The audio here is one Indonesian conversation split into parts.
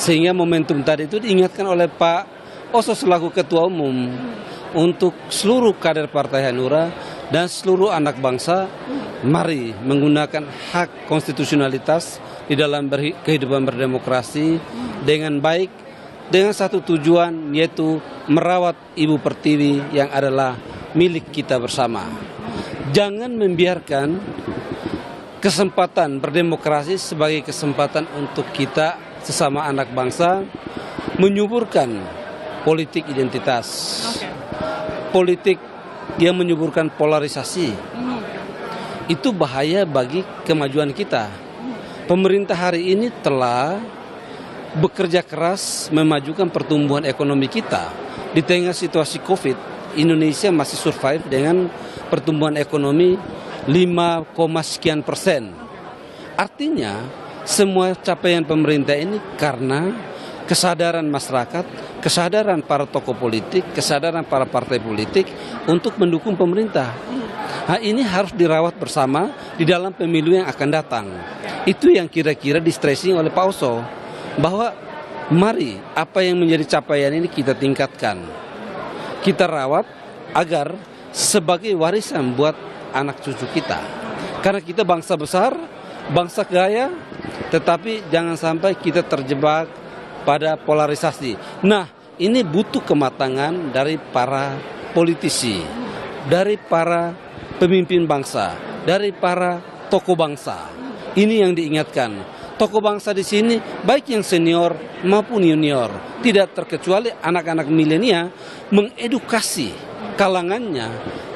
Sehingga momentum tadi itu diingatkan oleh Pak Oso selaku Ketua Umum untuk seluruh kader Partai Hanura dan seluruh anak bangsa, mari menggunakan hak konstitusionalitas di dalam kehidupan berdemokrasi dengan baik, dengan satu tujuan, yaitu merawat Ibu Pertiwi yang adalah milik kita bersama. Jangan membiarkan kesempatan berdemokrasi sebagai kesempatan untuk kita sesama anak bangsa menyuburkan politik identitas, politik yang menyuburkan polarisasi. Itu bahaya bagi kemajuan kita. Pemerintah hari ini telah bekerja keras memajukan pertumbuhan ekonomi kita. Di tengah situasi COVID, Indonesia masih survive dengan pertumbuhan ekonomi 5, sekian persen. Artinya semua capaian pemerintah ini karena kesadaran masyarakat, kesadaran para tokoh politik, kesadaran para partai politik untuk mendukung pemerintah. Nah, ini harus dirawat bersama di dalam pemilu yang akan datang. Itu yang kira-kira di-stressing oleh Pak Oso, bahwa mari apa yang menjadi capaian ini kita tingkatkan, kita rawat agar sebagai warisan buat anak cucu kita. Karena kita bangsa besar, bangsa kaya, tetapi jangan sampai kita terjebak pada polarisasi. Nah, ini butuh kematangan dari para politisi, dari para pemimpin bangsa, dari para tokoh bangsa. Ini yang diingatkan. Tokoh bangsa di sini baik yang senior maupun junior, tidak terkecuali anak-anak milenial, mengedukasi kalangannya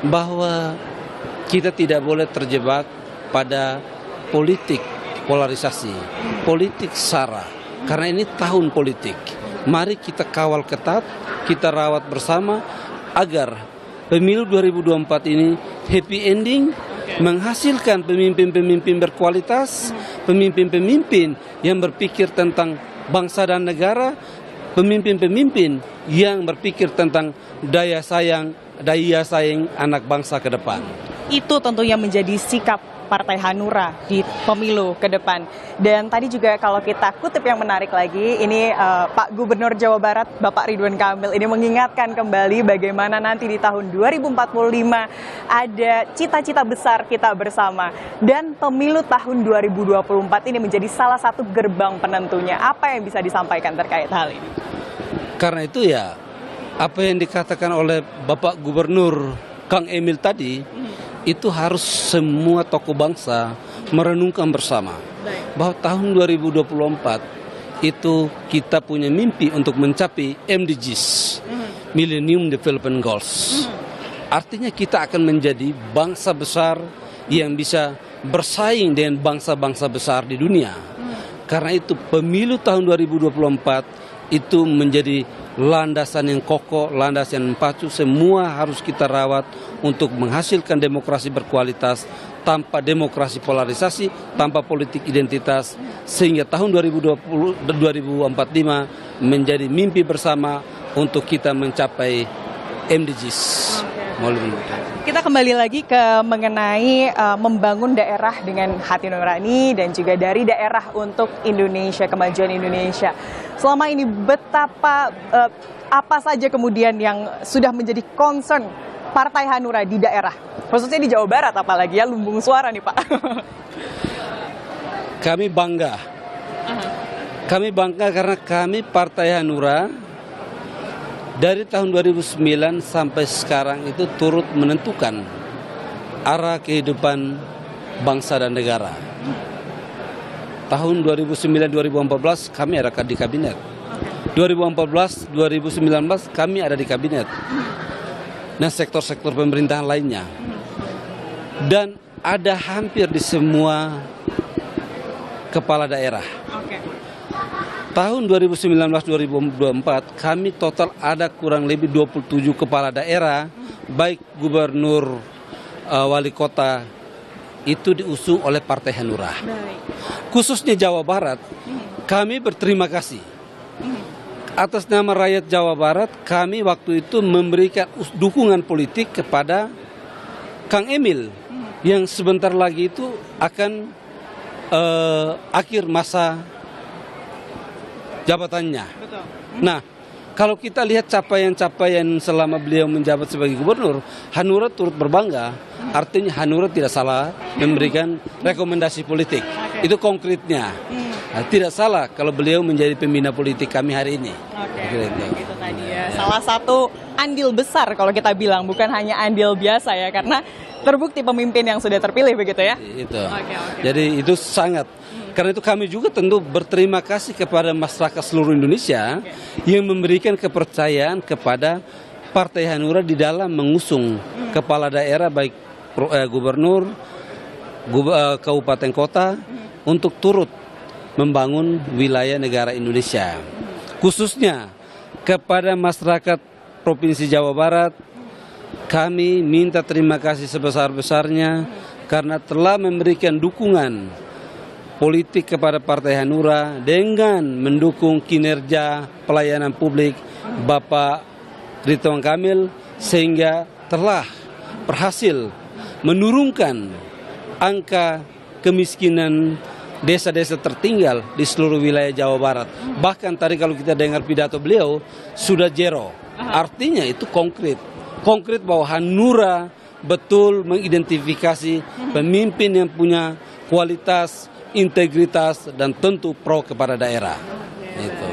bahwa kita tidak boleh terjebak pada politik polarisasi, politik sara. Karena ini tahun politik. Mari kita kawal ketat, kita rawat bersama agar pemilu 2024 ini happy ending, menghasilkan pemimpin-pemimpin berkualitas, pemimpin-pemimpin yang berpikir tentang bangsa dan negara, pemimpin-pemimpin yang berpikir tentang daya saing anak bangsa ke depan. Itu tentunya menjadi sikap Partai Hanura di pemilu ke depan. Dan tadi juga kalau kita kutip yang menarik lagi, ini Pak Gubernur Jawa Barat, Bapak Ridwan Kamil, ini mengingatkan kembali bagaimana nanti di tahun 2045 ada cita-cita besar kita bersama. Dan pemilu tahun 2024 ini menjadi salah satu gerbang penentunya. Apa yang bisa disampaikan terkait hal ini? Karena itu ya, apa yang dikatakan oleh Bapak Gubernur Kang Emil tadi, itu harus semua tokoh bangsa merenungkan bersama. Bahwa tahun 2024 itu kita punya mimpi untuk mencapai MDGs, Millennium Development Goals. Artinya kita akan menjadi bangsa besar yang bisa bersaing dengan bangsa-bangsa besar di dunia. Karena itu pemilu tahun 2024 itu menjadi landasan yang kokoh, landasan yang pacu. Semua harus kita rawat untuk menghasilkan demokrasi berkualitas, tanpa demokrasi polarisasi, tanpa politik identitas, sehingga tahun 2045 menjadi mimpi bersama untuk kita mencapai MDGs. Kita kembali lagi ke mengenai membangun daerah dengan hati nurani dan juga dari daerah untuk Indonesia, kemajuan Indonesia. Selama ini betapa apa saja kemudian yang sudah menjadi concern Partai Hanura di daerah, khususnya di Jawa Barat, apalagi ya lumbung suara nih Pak. Kami bangga. Kami bangga karena kami Partai Hanura dari tahun 2009 sampai sekarang itu turut menentukan arah kehidupan bangsa dan negara. Tahun 2009-2014 kami ada di kabinet. 2014-2019 kami ada di kabinet. Nah, sektor-sektor pemerintahan lainnya. Dan ada hampir di semua kepala daerah. Tahun 2019-2024 kami total ada kurang lebih 27 kepala daerah, baik gubernur, wali kota, itu diusung oleh Partai Hanura. Khususnya Jawa Barat, kami berterima kasih. Atas nama rakyat Jawa Barat, kami waktu itu memberikan dukungan politik kepada Kang Emil, yang sebentar lagi itu akan akhir masa jabatannya. Betul. Nah, kalau kita lihat capaian-capaian selama beliau menjabat sebagai gubernur, Hanura turut berbangga. Artinya Hanura tidak salah memberikan rekomendasi politik. Itu konkretnya. Nah, tidak salah kalau beliau menjadi pembina politik kami hari ini. Oke, itu tadi ya. Salah satu andil besar kalau kita bilang, bukan hanya andil biasa ya, karena terbukti pemimpin yang sudah terpilih begitu ya. Itu. Oke. Jadi itu sangat. Karena itu kami juga tentu berterima kasih kepada masyarakat seluruh Indonesia yang memberikan kepercayaan kepada Partai Hanura di dalam mengusung kepala daerah baik gubernur, kabupaten kota untuk turut membangun wilayah negara Indonesia. Khususnya kepada masyarakat Provinsi Jawa Barat, kami minta terima kasih sebesar-besarnya karena telah memberikan dukungan politik kepada Partai Hanura dengan mendukung kinerja pelayanan publik Bapak Ridwan Kamil sehingga telah berhasil menurunkan angka kemiskinan desa-desa tertinggal di seluruh wilayah Jawa Barat. Bahkan tadi kalau kita dengar pidato beliau sudah zero. Artinya itu konkret. Konkret bahwa Hanura betul mengidentifikasi pemimpin yang punya kualitas, integritas, dan tentu pro kepada daerah. Itu.